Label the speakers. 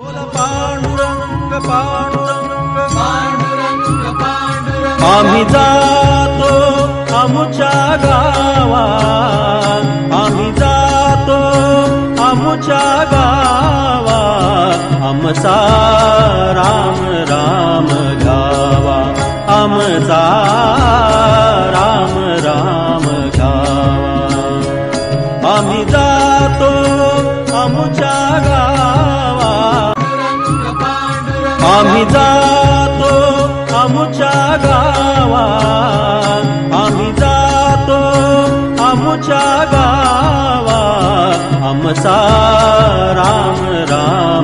Speaker 1: पांडुरंग पांडुरंग
Speaker 2: पांडुरंग पांडुरंग
Speaker 1: आम्ही जातो आमुच्या गावा, आम्ही जातो आमुच्या गावा, आमचा राम राम घ्यावा, आमचा राम राम घ्यावा. आम्ही जातो आमुच्या गावा, आम्ही जातो आमुच्या गावा, आम्ही जातो आमुच्या गावा, आमचा राम राम